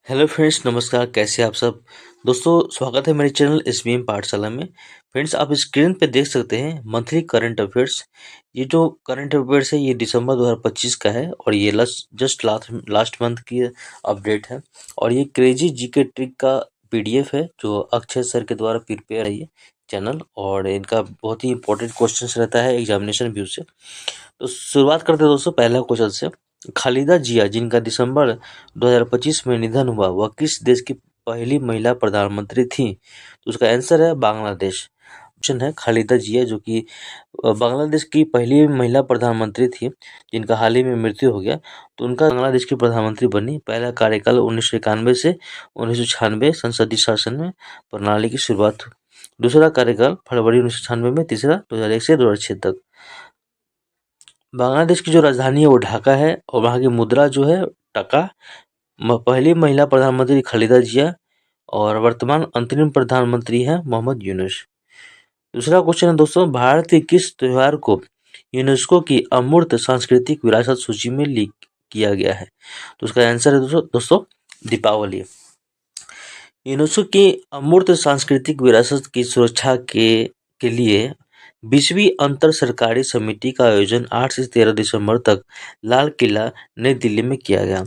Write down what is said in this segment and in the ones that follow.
Hello friends, नमस्कार। कैसे आप सब दोस्तों? स्वागत है मेरे चैनल एसबीएम पाठशाला में। फ्रेंड्स, आप स्क्रीन पे देख सकते हैं मंथली करंट अफेयर्स। ये जो करंट अफेयर्स है ये दिसंबर 2025 का है और ये जस्ट लास्ट मंथ की अपडेट है। और ये क्रेजी जीके ट्रिक का पीडीएफ है जो अक्षय सर के द्वारा प्रिपेयर है ये चैनल, और इनका बहुत ही इंपॉर्टेंट क्वेश्चन रहता है एग्जामिनेशन व्यू से। तो शुरुआत करते हैं दोस्तों पहला क्वेश्चन से। खालिदा जिया, जिनका दिसंबर 2025 में निधन हुआ, वह किस देश की पहली महिला प्रधानमंत्री थी? तो उसका आंसर है बांग्लादेश। ऑप्शन है खालिदा जिया, जो कि बांग्लादेश की पहली महिला प्रधानमंत्री थी, जिनका हाल ही में मृत्यु हो गया। तो उनका बांग्लादेश की प्रधानमंत्री बनी। पहला कार्यकाल 1991 से 1996 संसदीय शासन में प्रणाली की शुरुआत हुई। दूसरा कार्यकाल फरवरी 1996 में। तीसरा 2001 से 2006 तक। बांग्लादेश की जो राजधानी है वो ढाका है और वहाँ की मुद्रा जो है टका। पहली महिला प्रधानमंत्री खालिदा जिया और वर्तमान अंतरिम प्रधानमंत्री है मोहम्मद यूनुस। दूसरा क्वेश्चन है दोस्तों, भारत के किस त्योहार को यूनेस्को की अमूर्त सांस्कृतिक विरासत सूची में लिख किया गया है? तो उसका आंसर है दोस्तों दीपावली। यूनेस्को की अमूर्त सांस्कृतिक विरासत की सुरक्षा के लिए 20वीं अंतर सरकारी समिति का आयोजन 8 से 13 दिसंबर तक लाल किला नई दिल्ली में किया गया।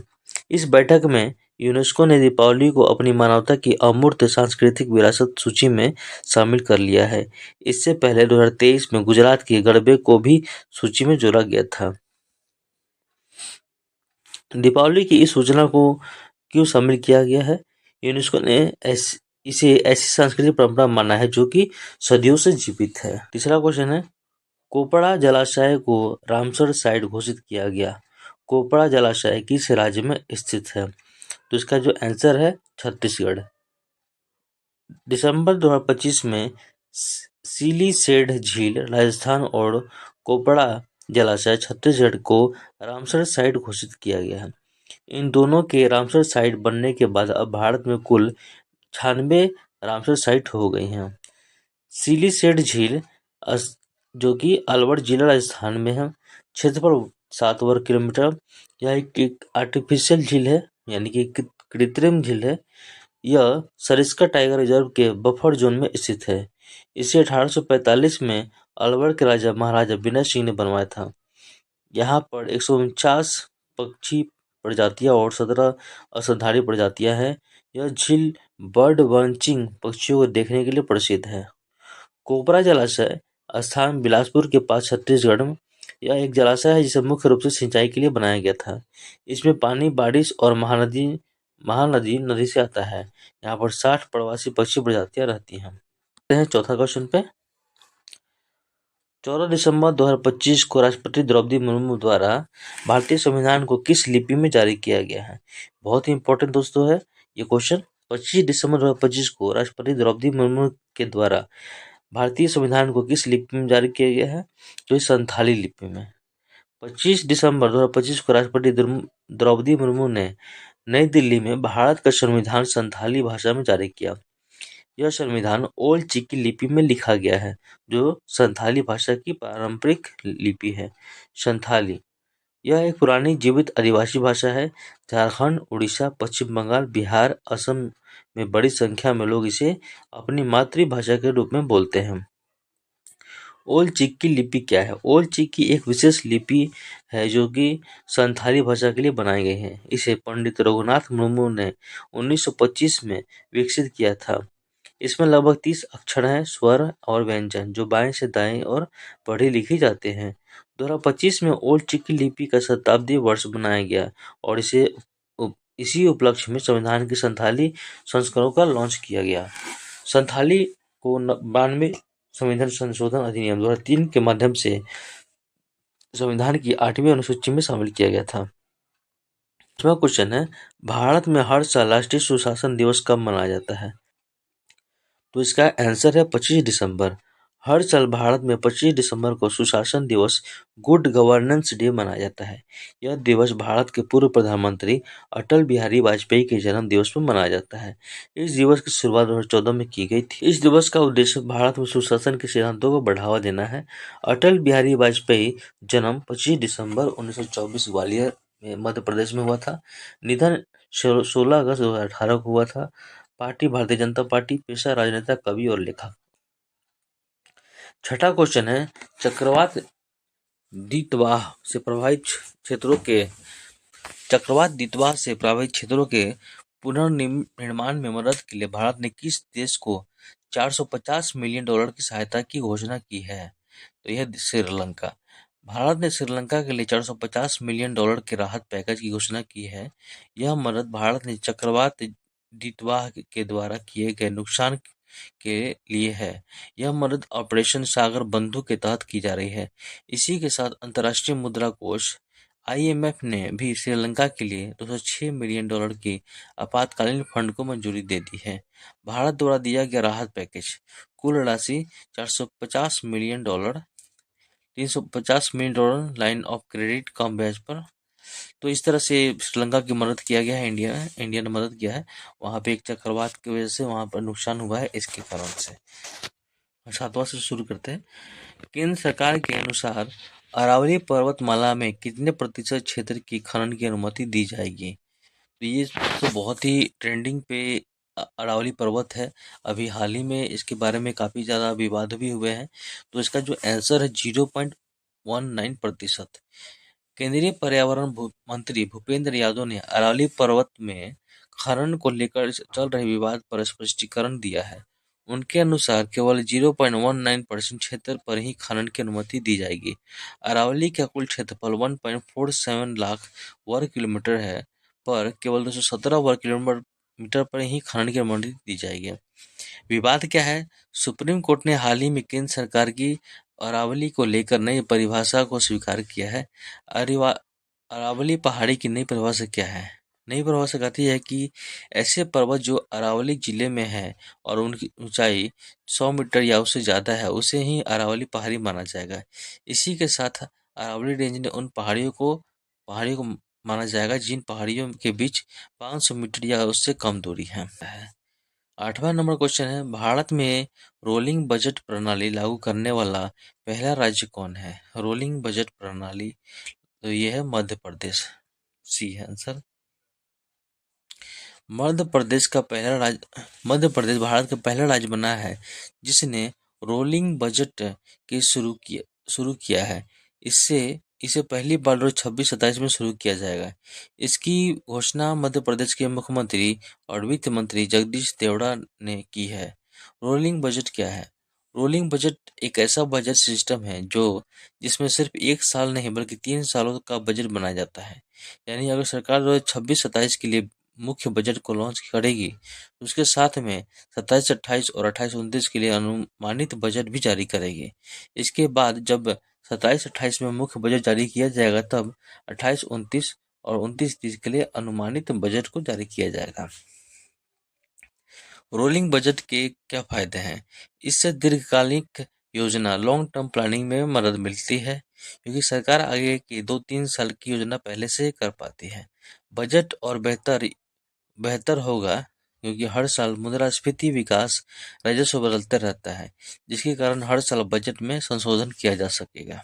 इस बैठक में यूनेस्को ने दीपावली को अपनी मानवता की अमूर्त सांस्कृतिक विरासत सूची में शामिल कर लिया है। इससे पहले 2023 में गुजरात के गरबे को भी सूची में जोड़ा गया था। दीपावली की इस सूचना को क्यों शामिल किया गया है? यूनेस्को ने इसे ऐसी सांस्कृतिक परंपरा माना है जो कि सदियों से जीवित है। तीसरा क्वेश्चन है, कोपड़ा जलाशय को रामसर साइट घोषित किया गया। कोपड़ा जलाशय किस राज्य में स्थित है? तो इसका जो आंसर है छत्तीसगढ़। दिसंबर 2025 में सिलीसेड झील राजस्थान और कोपड़ा जलाशय छत्तीसगढ़ को रामसर साइट घोषित किया गया है। इन दोनों के रामसर साइट बनने के बाद अब भारत में कुल 96 रामसर साइट हो गई हैं। सिलीसेड झील जो कि अलवर जिला राजस्थान में है, क्षेत्रफल 7 वर्ग किलोमीटर। यह एक आर्टिफिशियल झील है, यानी कि कृत्रिम झील है। यह सरिस्का टाइगर रिजर्व के बफर जोन में स्थित है। इसे 1845 में अलवर के राजा महाराजा विनय सिंह ने बनवाया था। यहाँ पर 149 पक्षी प्रजातियां और 17 असंधारी प्रजातियां हैं। यह झील बर्ड वाचिंग पक्षियों को देखने के लिए प्रसिद्ध है। कोपरा जलाशय स्थान बिलासपुर के पास छत्तीसगढ़ में। यह एक जलाशय है जिसे मुख्य रूप से सिंचाई के लिए बनाया गया था। इसमें पानी बारिश और महानदी नदी से आता है। यहाँ पर 60 प्रवासी पक्षी प्रजातियां रहती हैं। चौथा क्वेश्चन पे, 14 दिसंबर 2025 को राष्ट्रपति द्रौपदी मुर्मू द्वारा भारतीय संविधान को किस लिपि में जारी किया गया है? बहुत ही इंपॉर्टेंट दोस्तों है ये क्वेश्चन। 25 दिसंबर 2025 को राष्ट्रपति द्रौपदी मुर्मू के द्वारा भारतीय संविधान को किस लिपि में जारी किया गया है? तो इस संथाली लिपि में। 25 दिसंबर 2025 को राष्ट्रपति द्रौपदी मुर्मू ने नई दिल्ली में भारत का संविधान संथाली भाषा में जारी किया। यह संविधान ओल्ड चिकी लिपि में लिखा गया है, जो संथाली भाषा की पारंपरिक लिपि है। संथाली यह एक पुरानी जीवित आदिवासी भाषा है। झारखंड, उड़ीसा, पश्चिम बंगाल, बिहार, असम में बड़ी संख्या में लोग इसे अपनी मातृभाषा के रूप में बोलते हैं। ओल्ड चिकी लिपि क्या है? ओल्ड चिकी एक विशेष लिपि है जो कि संथाली भाषा के लिए बनाई गई है। इसे पंडित रघुनाथ मुर्मू ने 1925 में विकसित किया था। इसमें लगभग 30 अक्षर हैं, स्वर और व्यंजन, जो बाएं से दाएं और पढ़ी लिखी जाते हैं। 2025 में ओल्ड चिकी लिपि का शताब्दी वर्ष मनाया गया और इसी उपलक्ष्य में संविधान की संथाली संस्करणों का लॉन्च किया गया। संथाली को 92 संविधान संशोधन अधिनियम 2003 के माध्यम से संविधान की 8वीं अनुसूची में शामिल किया गया था। पांचवा क्वेश्चन है, भारत में हर साल राष्ट्रीय सुशासन दिवस कब मनाया जाता है? तो इसका आंसर है 25 दिसंबर। हर साल भारत में 25 दिसंबर को सुशासन दिवस, गुड गवर्नेंस डे मनाया जाता है। यह दिवस भारत के पूर्व प्रधानमंत्री अटल बिहारी वाजपेयी के जन्म दिवस में मनाया जाता है। इस दिवस की शुरुआत 2014 में की गई थी। इस दिवस का उद्देश्य भारत में सुशासन के सिद्धांतों को बढ़ावा देना है। अटल बिहारी वाजपेयी जन्म 25 दिसंबर 1924 ग्वालियर में मध्य प्रदेश में हुआ था। निधन 16 अगस्त 2018 को हुआ था। Party Bharatiya Janata party. पेशा राजनेता, कवि और लेखक। छठा क्वेश्चन है, चक्रवात दितवाह से प्रभावित क्षेत्रों के पुनर्निर्माण में मदद के लिए भारत ने किस देश को $450 मिलियन की सहायता की घोषणा की है? तो यह श्रीलंका। भारत ने श्रीलंका के लिए $450 मिलियन के राहत पैकेज की घोषणा की है। यह मदद भारत ने चक्रवात दितवाह के द्वारा किए गए नुकसान के लिए है। यह मदद ऑपरेशन सागर बंधु के तहत की जा रही है। इसी के साथ अंतर्राष्ट्रीय मुद्रा कोष IMF ने भी श्रीलंका के लिए $206 मिलियन की आपातकालीन फंड को मंजूरी दे दी है। भारत द्वारा दिया गया राहत पैकेज कुल राशि $450 million, $350 million line of credit कम ब्याज पर। तो इस तरह से श्रीलंका की मदद किया गया है। इंडिया ने मदद किया है। वहाँ पे एक चक्रवात की वजह से वहाँ पर नुकसान हुआ है, इसके कारण से। सातवां से शुरू करते हैं। केंद्र सरकार के अनुसार अरावली पर्वतमाला में कितने प्रतिशत क्षेत्र की खनन की अनुमति दी जाएगी? तो ये तो बहुत ही ट्रेंडिंग पे अरावली पर्वत है। अभी हाल ही में इसके बारे में काफ़ी ज़्यादा विवाद भी हुए हैं। तो इसका जो आंसर है 0.19%। केंद्रीय पर्यावरण मंत्री भूपेंद्र यादव ने अरावली पर्वत में खनन को लेकर चल रहे विवाद पर स्पष्टीकरण दिया है। उनके अनुसार केवल 0.19% क्षेत्र पर ही खनन की अनुमति दी जाएगी। अरावली का कुल क्षेत्रफल 1.47 लाख वर्ग किलोमीटर है, पर केवल 217 वर्ग किलोमीटर पर ही खनन की अनुमति दी जाएगी। विवाद क्या है? सुप्रीम कोर्ट ने हाल ही में केंद्र सरकार की अरावली को लेकर नई परिभाषा को स्वीकार किया है। अरावली पहाड़ी की नई परिभाषा क्या है? नई परिभाषा कहती है कि ऐसे पर्वत जो अरावली जिले में है और उनकी ऊंचाई 100 मीटर या उससे ज़्यादा है, उसे ही अरावली पहाड़ी माना जाएगा। इसी के साथ अरावली रेंज ने उन पहाड़ियों को माना जाएगा जिन पहाड़ियों के बीच 500 मीटर या उससे कम दूरी है। 8वां नंबर क्वेश्चन है, भारत में रोलिंग बजट प्रणाली लागू करने वाला पहला राज्य कौन है? रोलिंग बजट प्रणाली, तो ये है मध्य प्रदेश। सी है आंसर। मध्य प्रदेश भारत का पहला राज्य बना है जिसने रोलिंग बजट के शुरू किया है। इसे पहली बार 26-27 में शुरू किया जाएगा। इसकी घोषणा मध्य प्रदेश के मुख्यमंत्री और वित्त मंत्री जगदीश देवड़ा ने की है। रोलिंग बजट क्या है? रोलिंग बजट एक ऐसा बजट सिस्टम है जिसमें सिर्फ एक साल नहीं बल्कि 3 सालों का बजट बनाया जाता है। यानी अगर सरकार 2026-27 के लिए मुख्य बजट को लॉन्च करेगी तो उसके साथ में 27-28 और 28-29 के लिए अनुमानित बजट भी जारी करेगी। इसके बाद जब 27-28 में मुख्य बजट जारी किया जाएगा तब 28-29 और 29-30 के लिए अनुमानित बजट को जारी किया जाएगा। रोलिंग बजट के क्या फायदे हैं? इससे दीर्घकालिक योजना लॉन्ग टर्म प्लानिंग में मदद मिलती है, क्योंकि सरकार आगे की 2-3 साल की योजना पहले से कर पाती है। बजट और बेहतर होगा क्योंकि हर साल मुद्रास्फीति विकास राजस्व बदलता रहता है, जिसके कारण हर साल बजट में संशोधन किया जा सकेगा।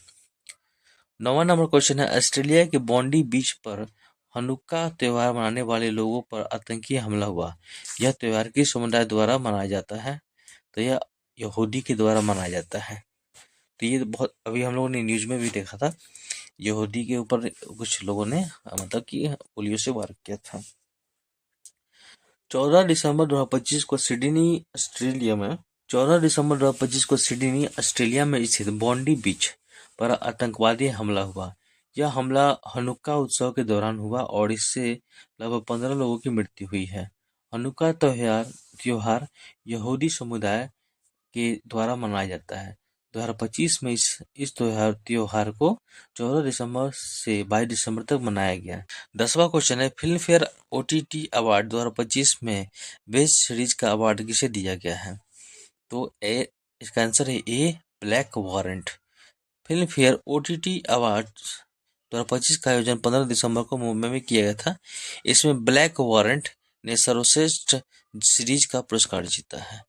9वां नंबर क्वेश्चन है, ऑस्ट्रेलिया के बॉन्डी बीच पर हनुक्का त्योहार मनाने वाले लोगों पर आतंकी हमला हुआ। यह त्योहार किस समुदाय द्वारा मनाया जाता है? तो यह यहूदी के द्वारा मनाया जाता है। तो ये बहुत अभी हम लोगों ने न्यूज में भी देखा था, यहूदी के ऊपर कुछ लोगों ने मतलब कि गोलियों से वार किया था। 14 दिसंबर 2025 को सिडनी ऑस्ट्रेलिया में स्थित बॉन्डी बीच पर आतंकवादी हमला हुआ। यह हमला हनुक्का उत्सव के दौरान हुआ और इससे लगभग 15 लोगों की मृत्यु हुई है। हनुक्का त्योहार यहूदी समुदाय के द्वारा मनाया जाता है। 2025 में इस त्योहार को 14 दिसंबर से 22 दिसंबर तक मनाया गया। 10वां क्वेश्चन है, फिल्म फेयर OTT अवार्ड 2025 में बेस्ट सीरीज का अवार्ड किसे दिया गया है? तो इसका आंसर है A, black warrant. Filmfare OTT award 2025 का आयोजन 15 दिसंबर को मुंबई में किया गया था। इसमें ब्लैक वारंट ने सर्वश्रेष्ठ सीरीज का पुरस्कार जीता है।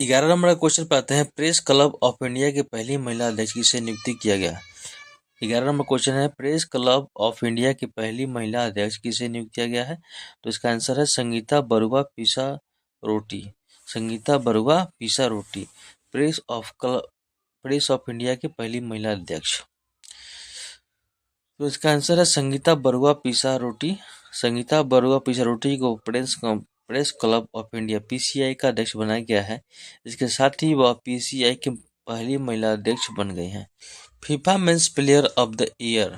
11 नंबर का क्वेश्चन पे आते हैं, प्रेस क्लब ऑफ इंडिया की पहली महिला अध्यक्ष किसे नियुक्त किया गया? 11 नंबर क्वेश्चन है, प्रेस क्लब ऑफ इंडिया की पहली महिला अध्यक्ष किसे नियुक्त किया गया है? तो इसका आंसर है संगीता बरुआ पीसा रोटी। संगीता बरुआ पीसा रोटी प्रेस ऑफ इंडिया की पहली महिला अध्यक्ष। तो इसका आंसर है संगीता बरुआ पीसा रोटी। संगीता बरुआ पीसा रोटी को press club of India PCI का अध्यक्ष बनाया गया है। इसके साथ ही वह पीसीआई की पहली महिला अध्यक्ष बन गई हैं। FIFA men's player of the year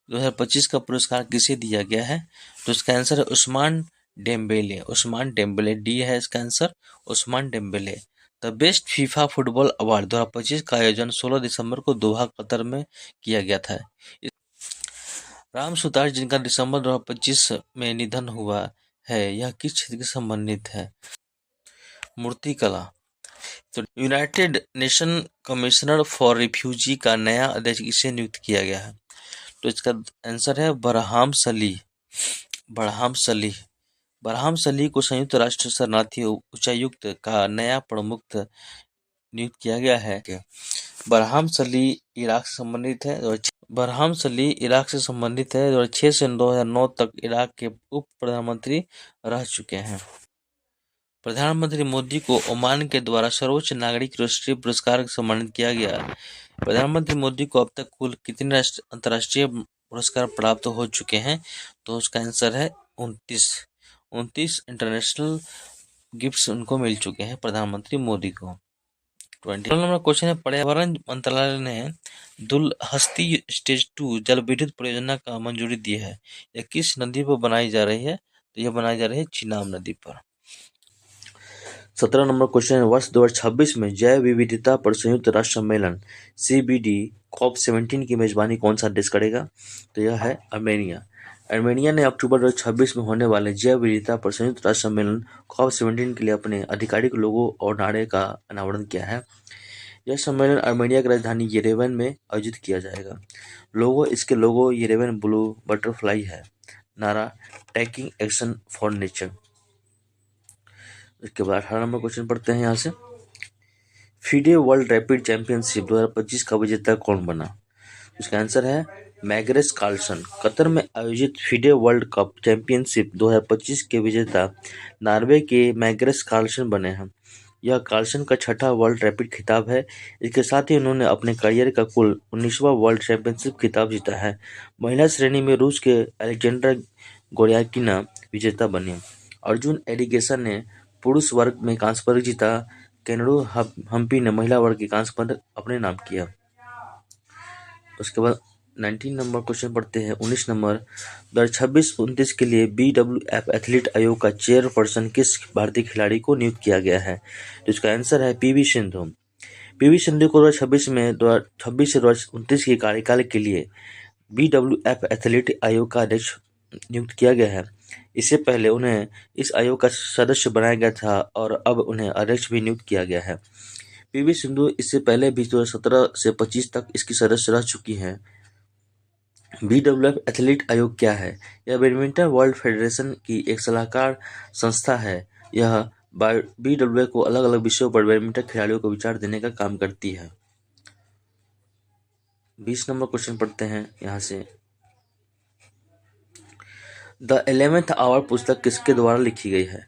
2025 का पुरस्कार किसे दिया गया है? तो इसका आंसर है उस्मान डेम्बेले डी है इसका answer, Ousmane Dembele. The best FIFA football award 2025 का आयोजन 16 दिसंबर को दोहा कतर में किया गया था। राम सुतार जिनका दिसंबर 2025 में निधन हुआ है, यह किस क्षेत्र से संबंधित है? मूर्तिकला। तो United nation commissioner for refugee का नया अध्यक्ष किसे नियुक्त किया गया है? तो इसका आंसर है बरहाम सलीह को संयुक्त राष्ट्र शरणार्थी उच्चायुक्त का नया प्रमुख नियुक्त किया गया है। बरहाम सलीह इराक से संबंधित है। 2006 से 2009 तक इराक के उप प्रधानमंत्री रह चुके हैं। प्रधानमंत्री मोदी को ओमान के द्वारा सर्वोच्च नागरिक राष्ट्रीय पुरस्कार से सम्मानित किया गया। प्रधानमंत्री मोदी को अब तक कुल कितने अंतर्राष्ट्रीय पुरस्कार प्राप्त हो चुके हैं? तो उसका आंसर है 29 इंटरनेशनल गिफ्ट्स उनको मिल चुके हैं प्रधानमंत्री मोदी को। 20 नंबर क्वेश्चन है, पर्यावरण मंत्रालय ने दुलहस्ती स्टेज 2 जल विद्युत परियोजना का मंजूरी दी है। यह किस नदी पर बनाई जा रही है? तो यह बनाई जा रही है चिनाब नदी पर। 17 नंबर क्वेश्चन है, वर्ष 2026 में जैव विविधता पर संयुक्त राष्ट्र सम्मेलन CBD COP17 की मेजबानी कौन सा देश करेगा? तो यह है अर्मेनिया ने अक्टूबर 2026 में होने वाले जैव विविधता पर संयुक्त राष्ट्र सम्मेलन COP17 के लिए अपने आधिकारिक लोगो और नारे का अनावरण किया है। यह सम्मेलन अर्मेनिया की राजधानी येरेवन में आयोजित किया जाएगा। इसके लोगो येरेवन ब्लू बटरफ्लाई है। नारा टेकिंग एक्शन फॉर नेचर। इसके बाद 18 नंबर क्वेश्चन पढ़ते हैं यहाँ से, फीडे वर्ल्ड रैपिड चैंपियनशिप 2025 का विजेता कौन बना? इसका आंसर है मैग्रेस कार्लसन। कतर में आयोजित फीडे वर्ल्ड कप चैंपियनशिप 2025 के विजेता नॉर्वे के मैग्रेस कार्लसन बने हैं। यह कार्लसन का छठा वर्ल्ड रैपिड खिताब है। इसके साथ ही उन्होंने अपने करियर का कुल 19वां वर्ल्ड चैंपियनशिप खिताब जीता है। महिला श्रेणी में रूस के अलेक्जेंड्रा गोर्याकिना विजेता बनी। अर्जुन एरिगेसन ने पुरुष वर्ग में कांस्य पदक जीता। केनेडो हम्पी ने महिला वर्ग के कांस्य पदक अपने नाम किया। उसके बाद 19 नंबर क्वेश्चन पढ़ते हैं। 19 नंबर 2026-29 के लिए BWF एथलीट आयोग का चेयरपर्सन किस भारतीय खिलाड़ी को नियुक्त किया गया है? तो इसका आंसर है PV सिंधु। PV सिंधु को 2026 से 2029 के कार्यकाल के लिए BWF एथलीट आयोग का अध्यक्ष नियुक्त किया गया है। इससे पहले उन्हें इस आयोग का सदस्य बनाया गया था और अब उन्हें अध्यक्ष भी नियुक्त किया गया है। PV सिंधु इससे पहले भी 2017 से 25 तक इसकी सदस्य रह चुकी हैं। BWF एथलीट आयोग क्या है? यह बैडमिंटन वर्ल्ड फेडरेशन की एक सलाहकार संस्था है। यह BWF को अलग अलग विषयों पर बैडमिंटन खिलाड़ियों को विचार देने का काम करती है। 20 नंबर क्वेश्चन पढ़ते हैं यहाँ से, द 11th आवर पुस्तक किसके द्वारा लिखी गई है?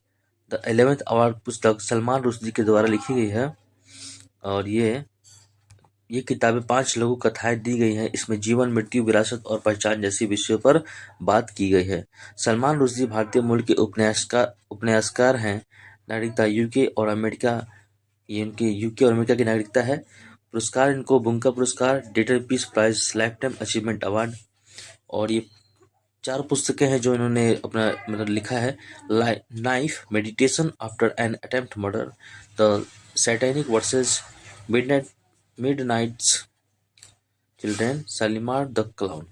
द 11th आवर पुस्तक सलमान रुश्दी के द्वारा लिखी गई है और ये किताबें 5 लघु कथाएं दी गई हैं। इसमें जीवन, मृत्यु, विरासत और पहचान जैसी विषयों पर बात की गई है। सलमान रुश्दी भारतीय मूल के उपन्यासकार हैं। नागरिकता यूके और अमेरिका की नागरिकता है। पुरस्कार इनको बुंका पुरस्कार, Dayton peace prize, lifetime achievement award और ये 4 पुस्तकें हैं जो इन्होंने अपना लिखा है। Knife, meditation after an attempt murder, the satanic versus Midnights children, Shalimar the clown.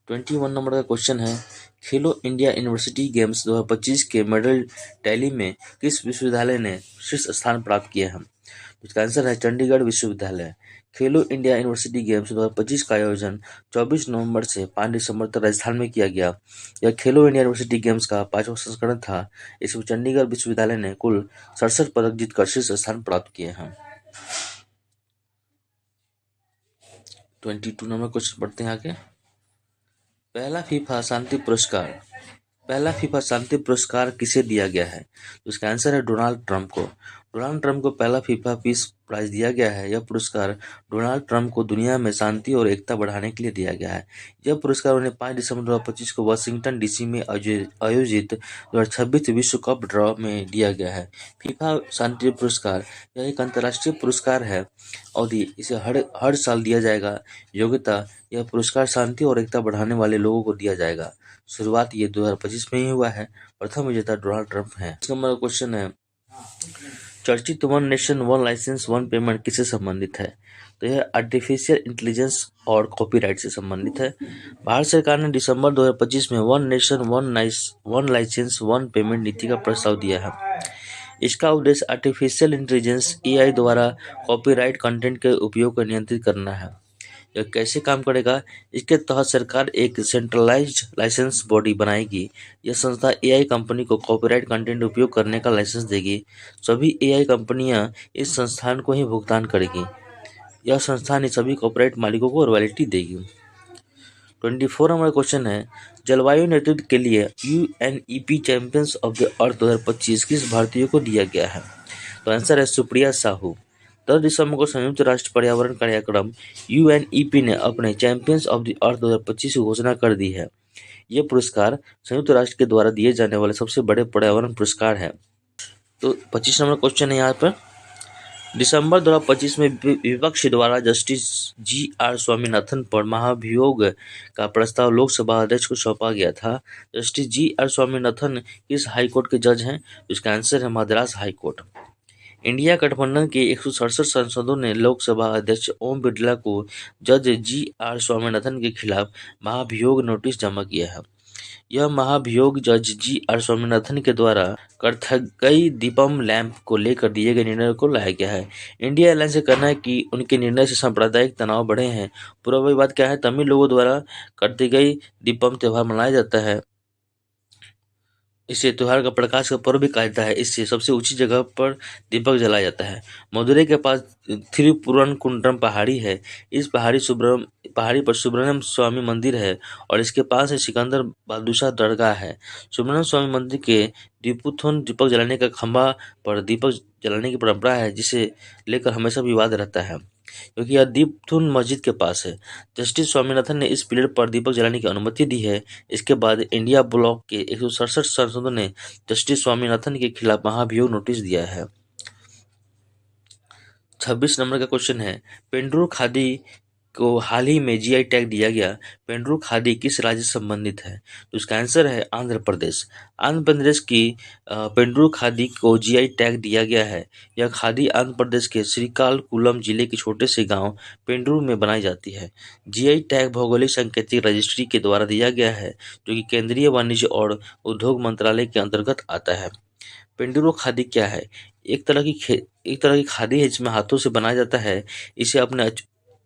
21 number का क्वेश्चन है, खेलो इंडिया यूनिवर्सिटी गेम्स 2025 के मेडल टैली में किस विश्वविद्यालय ने शीर्ष स्थान प्राप्त किया है? इसका आंसर है चंडीगढ़ विश्वविद्यालय। खेलो इंडिया यूनिवर्सिटी गेम्स 2025 का आयोजन 24 नवंबर से 5 दिसंबर तक राजस्थान में किया गया। यह खेलो इंडिया यूनिवर्सिटी गेम्स का 5वां संस्करण था। इसमें चंडीगढ़ विश्वविद्यालय ने कुल 67 पदक जीतकर शीर्ष स्थान प्राप्त किए हैं। 22 नंबर क्वेश्चन पढ़ते हैं आगे। पहला फीफा शांति पुरस्कार किसे दिया गया है? तो इसका आंसर है डोनाल्ड ट्रंप को। डोनाल्ड ट्रंप को पहला फीफा पीस प्राइज दिया गया है। यह पुरस्कार डोनाल्ड ट्रंप को दुनिया में शांति और एकता बढ़ाने के लिए दिया गया है। यह पुरस्कार उन्हें 5 दिसंबर 2025 को वाशिंगटन डीसी में आयोजित 2026 विश्व कप ड्रॉ में दिया गया है। फीफा शांति पुरस्कार यह एक अंतर्राष्ट्रीय पुरस्कार है और इसे हर साल दिया जाएगा। योग्यता: यह पुरस्कार शांति और एकता बढ़ाने वाले लोगों को दिया जाएगा। शुरुआत ये 2025 में ही हुआ है। प्रथम विजेता डोनाल्ड ट्रंप है। इस नंबर का क्वेश्चन है, चर्चित one nation one licence one payment किससे संबंधित है? तो यह आर्टिफिशियल इंटेलिजेंस और कॉपीराइट से संबंधित है। भारत सरकार ने दिसंबर 2025 में one nation one licence one payment नीति का प्रस्ताव दिया है। इसका उद्देश्य आर्टिफिशियल इंटेलिजेंस AI द्वारा कॉपीराइट कंटेंट के उपयोग को नियंत्रित करना है। यह कैसे काम करेगा? इसके तहत सरकार एक सेंट्रलाइज्ड लाइसेंस बॉडी बनाएगी। यह संस्था AI कंपनी को कॉपीराइट कंटेंट उपयोग करने का लाइसेंस देगी। सभी AI कंपनियां इस संस्थान को ही भुगतान करेगी। यह संस्थान सभी कॉपीराइट मालिकों को रॉयल्टी देगी। 24 नंबर क्वेश्चन है, जलवायु नेतृत्व के लिए UNEP champions of the earth 2025 किस भारतीय को दिया गया है? तो आंसर है सुप्रिया साहू। 10 दिसंबर को संयुक्त राष्ट्र पर्यावरण कार्यक्रम UNEP ने अपने चैंपियंस ऑफ द अर्थ 2025 की घोषणा कर दी है। यह पुरस्कार संयुक्त राष्ट्र के द्वारा दिए जाने वाले सबसे बड़े पर्यावरण पुरस्कार है। तो 25 नंबर क्वेश्चन है यहाँ पर, दिसंबर 2025 में विपक्ष द्वारा जस्टिस GR स्वामीनाथन पर महाभियोग का प्रस्ताव लोकसभा अध्यक्ष को सौंपा गया था। जस्टिस GR स्वामीनाथन किस हाईकोर्ट के जज हैं? इसका आंसर है मद्रास हाईकोर्ट। इंडिया गठबंधन के 167 सांसदों ने लोकसभा अध्यक्ष ओम बिरला को जज GR स्वामीनाथन के खिलाफ महाभियोग नोटिस जमा किया है। यह महाभियोग जज GR स्वामीनाथन के द्वारा कर्थगई दीपम लैंप को लेकर दिए गए निर्णय को लाया गया है। इंडिया एयरलाइंस का कहना है कि उनके निर्णय से सांप्रदायिक तनाव बढ़े हैं। पूरा विवाद क्या है? तमिल लोगों द्वारा कर्थगई दीपम त्योहार मनाया जाता है। इसे त्योहार का प्रकाश का पर्व भी कहा जाता है। इससे सबसे ऊंची जगह पर दीपक जलाया जाता है। मदुरई के पास थिरुपुरनकुंड्रम पहाड़ी है। इस पहाड़ी पर सुब्रह्मण्यम स्वामी मंदिर है और इसके पास ही सिकंदर बादुशाह दरगाह है। सुब्रह्मण्यम स्वामी मंदिर के दीपोत्थान दीपक जलाने का खंभा पर दीपक जलाने की परंपरा है, जिसे लेकर हमेशा विवाद रहता है क्योंकि यह दीपथुन मस्जिद के पास है। जस्टिस स्वामीनाथन ने इस पीरियड पर दीपक जलाने की अनुमति दी है। इसके बाद इंडिया ब्लॉक के 167 सांसदों ने जस्टिस स्वामीनाथन के खिलाफ महाभियोग नोटिस दिया है। 26 नंबर का क्वेश्चन है, पेंड्रू खादी को हाल ही में GI टैग दिया गया। पेंड्रू खादी किस राज्य से संबंधित है? तो इसका आंसर है आंध्र प्रदेश। आंध्र प्रदेश की पेंड्रू खादी को GI टैग दिया गया है। यह खादी आंध्र प्रदेश के श्रीकाकुलम जिले के छोटे से गांव पेंड्रू में बनाई जाती है। GI टैग भौगोलिक सांकेतिक रजिस्ट्री के द्वारा दिया गया है, जो कि केंद्रीय वाणिज्य और उद्योग मंत्रालय के अंतर्गत आता है। पेंड्रू खादी क्या है? एक तरह की खादी है जिसमें हाथों से बनाया जाता है। इसे अपने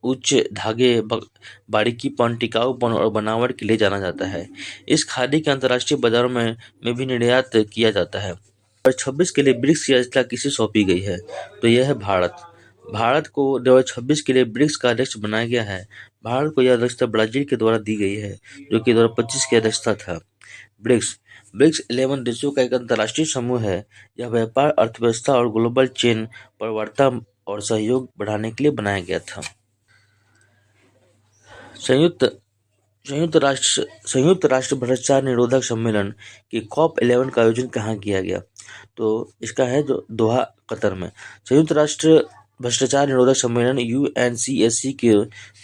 उच्च धागे, बारीकीपन, टिकाऊपन और बनावट के लिए जाना जाता है। इस खादी के अंतर्राष्ट्रीय बाजारों में भी निर्यात किया जाता है। और 26 के लिए ब्रिक्स की अध्यक्षता किसे सौंपी गई है? तो यह है भारत को 2026 के लिए ब्रिक्स का अध्यक्ष बनाया गया है। भारत को यह अध्यक्षता ब्राजील के द्वारा दी गई है, जो कि 2025 की अध्यक्षता था। ब्रिक्स 11 देशों का एक अंतर्राष्ट्रीय समूह है। यह व्यापार, अर्थव्यवस्था और ग्लोबल चेन पर वार्ता और सहयोग बढ़ाने के लिए बनाया गया था। संयुक्त राष्ट्र भ्रष्टाचार निरोधक सम्मेलन की COP11 का आयोजन कहाँ किया गया? तो इसका है जो दोहा, कतर में। संयुक्त राष्ट्र भ्रष्टाचार निरोधक सम्मेलन UNCSC के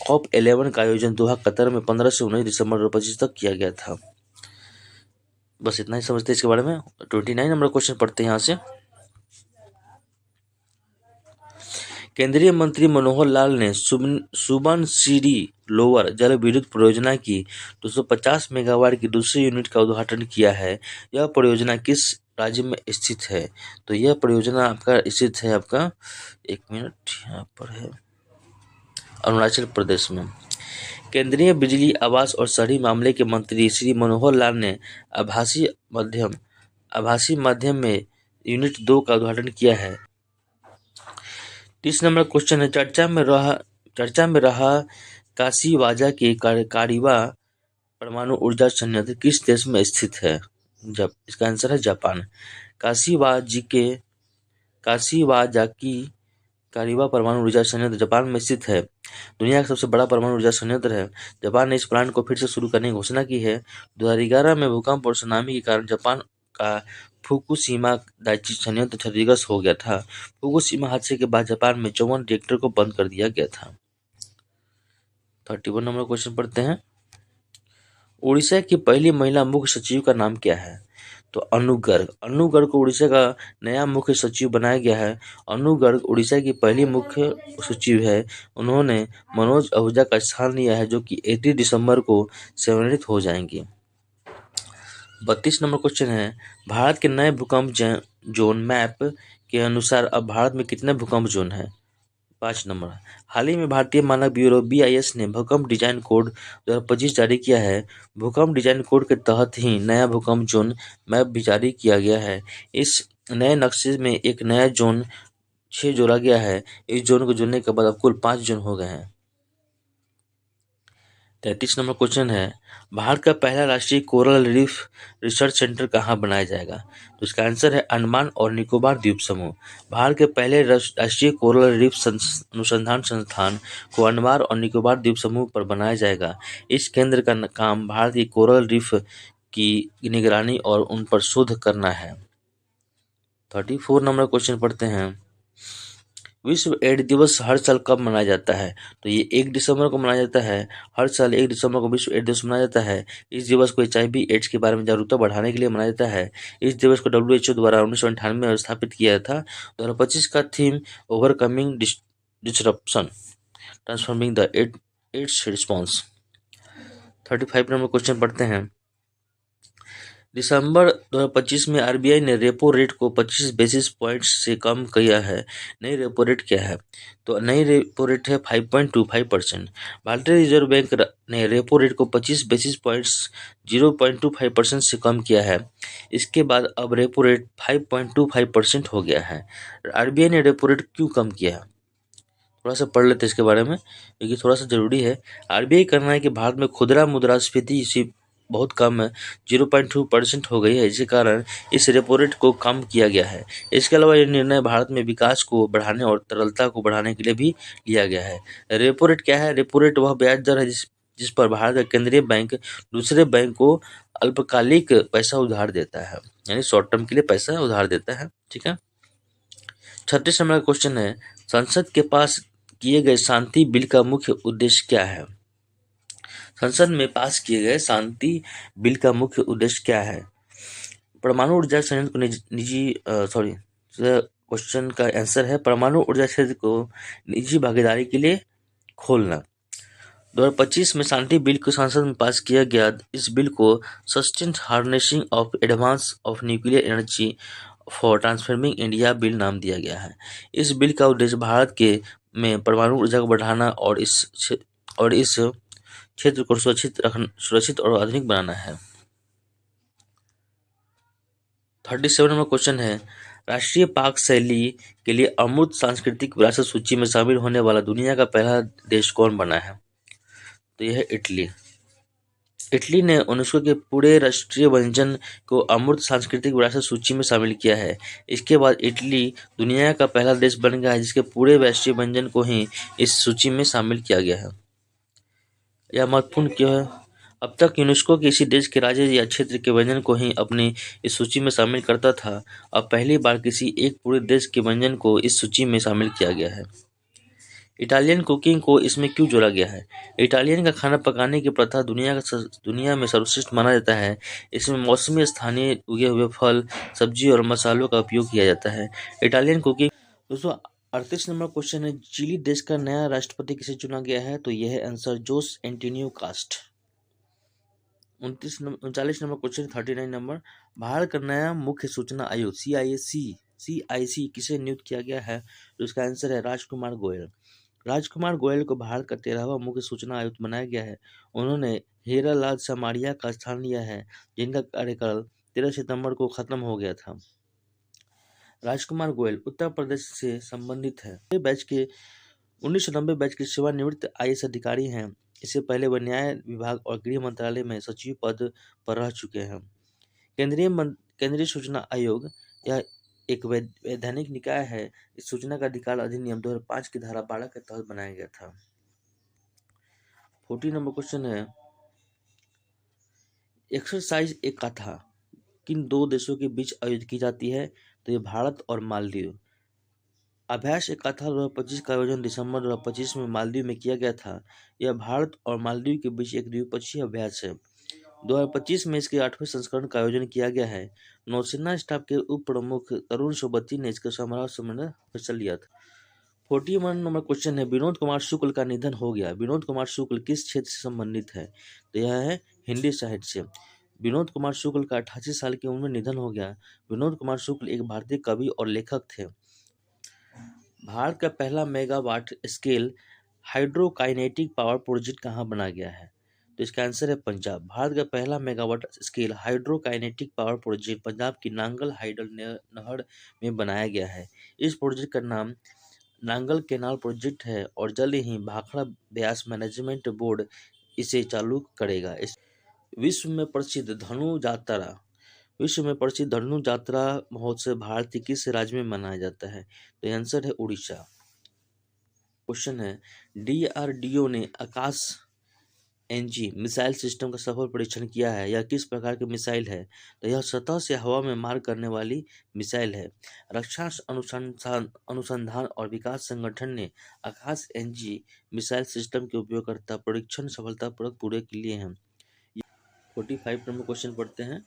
COP11 का आयोजन दोहा, कतर में 15 से 19 दिसंबर 2025 तक किया गया था। बस इतना ही समझते हैं इसके बारे में। 29 नंबर क्वेश्चन पढ़ते हैं यहाँ से। केंद्रीय मंत्री मनोहर लाल ने सुबनसिरी लोअर जल विद्युत परियोजना की 250 मेगावाट की दूसरी यूनिट का उद्घाटन किया है। यह परियोजना किस राज्य में स्थित है? तो यह परियोजना आपका स्थित है, आपका एक मिनट यहाँ पर है, अरुणाचल प्रदेश में। केंद्रीय बिजली, आवास और शहरी मामले के मंत्री श्री मनोहर लाल ने आभासी माध्यम में यूनिट 2 का उद्घाटन किया है। 30 नंबर क्वेश्चन है, चर्चा में रहा काशीवाजा के कारीवा परमाणु ऊर्जा संयंत्र किस देश में स्थित है? जब इसका आंसर है जापान। काशीवाजाकी कारीवा परमाणु ऊर्जा संयंत्र जापान में स्थित है। दुनिया का सबसे बड़ा परमाणु ऊर्जा संयंत्र है। जापान ने इस प्लांट को फिर से शुरू करने की घोषणा की है। 2011 में भूकंप और सुनामी के कारण जापान का फुकुशिमा दाइची संयंत्र क्षतिग्रस्त हो गया था। फुकुशिमा हादसे के बाद जापान में 54 रिएक्टर को बंद कर दिया गया था। 31 नंबर क्वेश्चन पढ़ते हैं। उड़ीसा की पहली महिला मुख्य सचिव का नाम क्या है? तो अनु गर्ग। अनु गर्ग को उड़ीसा का नया मुख्य सचिव बनाया गया है। अनु गर्ग उड़ीसा की पहली मुख्य सचिव है। उन्होंने मनोज आहूजा का स्थान लिया है, जो कि 31 दिसंबर को सेवानिवृत्त हो जाएंगे। 32 नंबर क्वेश्चन है। भारत के नए भूकंप जोन मैप के अनुसार अब भारत में कितने भूकंप जोन है? 5 नंबर। हाल ही में भारतीय मानक ब्यूरो BIS ने भूकंप डिजाइन कोड 2025 जारी किया है। भूकंप डिजाइन कोड के तहत ही नया भूकंप जोन मैप भी जारी किया गया है। इस नए नक्शे में एक नया जोन 6 जोड़ा गया है। इस जोन को जोड़ने के बाद अब कुल 5 जोन हो गए हैं। 33 नंबर क्वेश्चन है। भारत का पहला राष्ट्रीय कोरल रीफ रिसर्च सेंटर कहाँ बनाया जाएगा? तो इसका आंसर है अंडमान और निकोबार द्वीप समूह। भारत के पहले राष्ट्रीय कोरल रीफ अनुसंधान संस्थान को अंडमान और निकोबार द्वीप समूह पर बनाया जाएगा। इस केंद्र का काम भारत की कोरल रीफ की निगरानी और उन पर शोध करना है। 34 नंबर क्वेश्चन पढ़ते हैं। विश्व एड्स दिवस हर साल कब मनाया जाता है? तो ये 1 दिसंबर को मनाया जाता है। हर साल 1 दिसंबर को विश्व एड्स दिवस मनाया जाता है। इस दिवस को HIV एड्स के बारे में जागरूकता बढ़ाने के लिए मनाया जाता है। इस दिवस को WHO द्वारा 1998 में स्थापित किया था। 2025 का theme overcoming disruption transforming the AIDS response. 35 number question पढ़ते हैं। दिसंबर 2025 में RBI ने रेपो रेट को 25 बेसिस पॉइंट्स से कम किया है। नई रेपो रेट क्या है? तो नई रेपो रेट है 5.25%। भारतीय रिजर्व बैंक ने रेपो रेट को 25 बेसिस पॉइंट्स 0.25% से कम किया है। इसके बाद अब रेपो रेट 5.25% हो गया है। RBI ने रेपो रेट क्यों कम किया? थोड़ा सा पढ़ लेते हैं इसके बारे में, क्योंकि थोड़ा सा जरूरी है। RBI कहना है कि भारत में खुदरा मुद्रास्फीति इसी बहुत कम है, 0.2% हो गई है। इसी कारण इस रेपो रेट को कम किया गया है। इसके अलावा यह निर्णय भारत में विकास को बढ़ाने और तरलता को बढ़ाने के लिए भी लिया गया है। रेपो रेट क्या है? रेपो रेट वह ब्याज दर है जिस पर भारत का केंद्रीय बैंक दूसरे बैंक को अल्पकालिक पैसा उधार देता है, यानी शॉर्ट टर्म के लिए पैसा उधार देता है। ठीक है। 36 नंबर का क्वेश्चन है। संसद के पास किए गए शांति बिल का मुख्य उद्देश्य क्या है? संसद में पास किए गए शांति बिल का मुख्य उद्देश्य क्या है? परमाणु ऊर्जा संयंत्र को क्वेश्चन का आंसर है परमाणु ऊर्जा क्षेत्र को निजी भागीदारी के लिए खोलना। 2025 में शांति बिल को संसद में पास किया गया। इस बिल को sustained harnessing of advance of nuclear energy for transforming India bill नाम दिया गया है। इस बिल का उद्देश्य भारत के में परमाणु ऊर्जा को बढ़ाना और इस क्षेत्र को सुरक्षित और आधुनिक बनाना है। 37 नंबर क्वेश्चन है। राष्ट्रीय पाक शैली के लिए अमूर्त सांस्कृतिक विरासत सूची में शामिल होने वाला दुनिया का पहला देश कौन बना है? तो यह है इटली। इटली ने यूनेस्को के पूरे राष्ट्रीय व्यंजन को अमूर्त सांस्कृतिक विरासत सूची में शामिल किया है। इसके बाद इटली दुनिया का पहला देश बन गया है जिसके पूरे राष्ट्रीय व्यंजन को ही इस सूची में शामिल किया गया है। यह महत्वपूर्ण क्यों है? अब तक यूनेस्को किसी देश के राज्य या क्षेत्र के व्यंजन को ही अपनी इस सूची में शामिल करता था। अब पहली बार किसी एक पूरे देश के व्यंजन को इस सूची में शामिल किया गया है। इटालियन कुकिंग को इसमें क्यों जोड़ा गया है? इटालियन का खाना पकाने की प्रथा दुनिया में सर्वश्रेष्ठ माना जाता है। इसमें मौसमी स्थानीय उगे हुए फल, सब्जी और मसालों का उपयोग किया जाता है। Italian cooking. दोस्तों 38 नंबर क्वेश्चन है। चिली देश का नया राष्ट्रपति किसे चुना गया है? तो यह है answer Jose Antonio Kast. 39 number question 39 number. भारत का नया मुख्य सूचना आयोग CIC किसे नियुक्त किया गया है? तो इसका आंसर है राजकुमार गोयल। राजकुमार गोयल को भारत का 13वां मुख्य सूचना आयुक्त बनाया गया है। उन्होंने हीरा लाल समारिया का स्थान लिया है, जिनका कार्यकाल 13 सितंबर को खत्म हो गया था। राजकुमार गोयल उत्तर प्रदेश से संबंधित है। बैच के 1990 बैच के सेवानिवृत्त IAS अधिकारी हैं। इससे पहले वह न्याय विभाग और गृह मंत्रालय में सचिव पद पर रह चुके हैं। केंद्रीय सूचना आयोग यह एक वैधानिक निकाय है। इस सूचना का अधिकार अधिनियम 2005 की धारा 12 के तहत बनाया गया था। 40 नंबर क्वेश्चन है, एक्सरसाइज ए कथा किन दो देशों के बीच आयोजित की जाती है? तो ये भारत और मालदीव। अभ्यास एक कथा 2025 का आयोजन दिसंबर 2025 में मालदीव में किया गया था। यह भारत और मालदीव के बीच एक द्विपक्षीय अभ्यास है। 2025 में इसके 8वें संस्करण का आयोजन किया गया है। नौसेना स्टाफ के उप प्रमुख तरुण सोबती ने इसका समारोह में हिस्सा लिया था। 41 नंबर क्वेश्चन है, विनोद कुमार शुक्ल का निधन हो गया। विनोद कुमार शुक्ल किस क्षेत्र से संबंधित है? तो यह है हिंदी साहित्य से। विनोद कुमार शुक्ल का 88 साल की उम्र में निधन हो गया। विनोद कुमार शुक्ल एक भारतीय कवि और लेखक थे। भारत का पहला megawatt scale hydrokinetic power project कहाँ बना गया है? तो इसका आंसर है पंजाब। भारत का पहला megawatt scale hydrokinetic power project Punjab की नांगल हाइडल नहर में बनाया गया है। इस प्रोजेक्ट का नाम नांगल कैनाल प्रोजेक्ट है और जल्द ही भाखड़ा ब्यास मैनेजमेंट बोर्ड इसे चालू करेगा। इस विश्व में प्रसिद्ध धनु यात्रा महोत्सव भारत के किस राज्य में मनाया जाता है? तो आंसर है उड़ीसा। क्वेश्चन है, DRDO ने आकाश NG मिसाइल सिस्टम का सफल परीक्षण किया है। यह किस प्रकार की मिसाइल है? तो यह सतह से हवा में मार करने वाली मिसाइल है। रक्षा अनुसंधान और विकास संगठन ने आकाश NG मिसाइल सिस्टम के उपयोगकर्ता परीक्षण सफलतापूर्वक पूरे किए हैं। 45 नंबर क्वेश्चन पढ़ते हैं।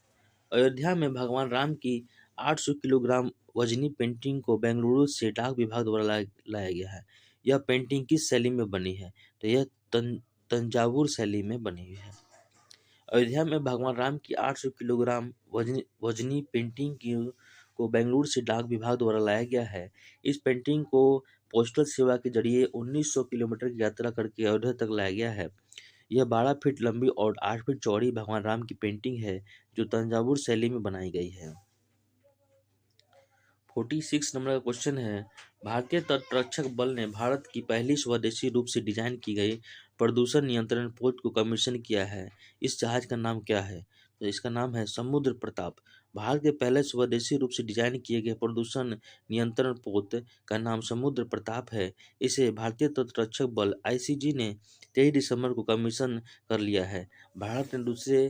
अयोध्या में भगवान राम की 800 किलोग्राम वजनी पेंटिंग को बेंगलुरु से डाक विभाग द्वारा लाया गया है। यह पेंटिंग किस शैली में बनी है? तो यह तंजावुर शैली में बनी हुई है। अयोध्या में भगवान राम की 800 किलोग्राम वजनी पेंटिंग को बेंगलुरु से डाक विभाग द्वारा लाया गया है। इस पेंटिंग को पोस्टल सेवा के जरिए 1900 किलोमीटर की यात्रा करके अयोध्या तक लाया गया है। यह 12 फीट लंबी और 8 फीट चौड़ी भगवान राम की पेंटिंग है जो तंजावुर शैली में बनाई गई है। 46 नंबर का क्वेश्चन है, भारतीय तटरक्षक बल ने भारत की पहली स्वदेशी रूप से डिजाइन की गई प्रदूषण नियंत्रण पोत को कमीशन किया है। इस जहाज का नाम क्या है? तो इसका नाम है समुद्र प्रताप। भारत के पहले स्वदेशी रूप से डिजाइन किए गए प्रदूषण नियंत्रण पोत का नाम समुद्र प्रताप है। इसे भारतीय तटरक्षक बल ICG ने 23 दिसंबर को कमीशन कर लिया है। भारत ने दूसरे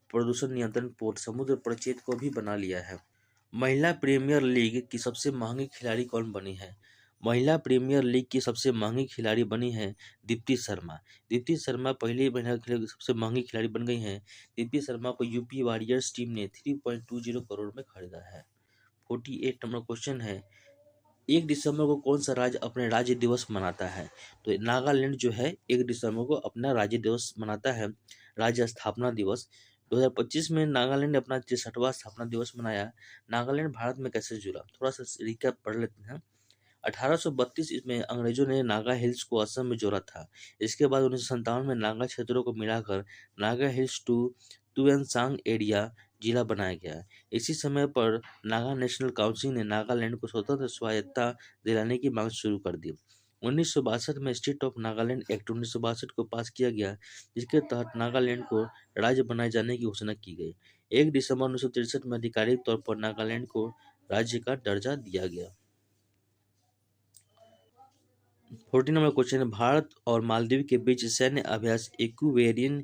प्रदूषण नियंत्रण पोत समुद्र प्रचेत को भी बना लिया है। महिला प्रीमियर लीग की सबसे महंगी खिलाड़ी कौन बनी है? महिला प्रीमियर लीग की सबसे महंगी खिलाड़ी बनी है दीप्ति शर्मा। दीप्ति शर्मा पहली महिला सबसे महंगी खिलाड़ी बन गई हैं। दीप्ति शर्मा को यूपी वॉरियर्स टीम ने 3.20 करोड़ में खरीदा है। 48 नंबर क्वेश्चन है, 1 दिसंबर को कौन सा राज्य अपने राज्य दिवस मनाता है? तो नागालैंड जो है 1 दिसंबर को अपना राज्य दिवस मनाता है, राज्य स्थापना दिवस। 2025 में नागालैंड ने अपना 63वां स्थापना दिवस मनाया। नागालैंड भारत में कैसे जुड़ा? थोड़ा सा रिकैप पढ़ लेते हैं। 1832 में अंग्रेजों ने नागा हिल्स को असम में जोड़ा था। इसके बाद 1957 में नागा क्षेत्रों को मिलाकर Naga hills to Tuensang area जिला बनाया गया। इसी समय पर नागा नेशनल काउंसिल ने नागालैंड को स्वतंत्र स्वायत्तता दिलाने की मांग शुरू कर दी। 1962 में स्टेट ऑफ नागालैंड एक्ट 1962 को पास किया गया, जिसके तहत नागालैंड को राज्य बनाए जाने की घोषणा की गई। 1 दिसंबर 1963 में आधिकारिक तौर पर नागालैंड को राज्य का दर्जा दिया गया। 14 नंबर क्वेश्चन है, भारत और मालदीव के बीच सैन्य अभ्यास इक्वेरियन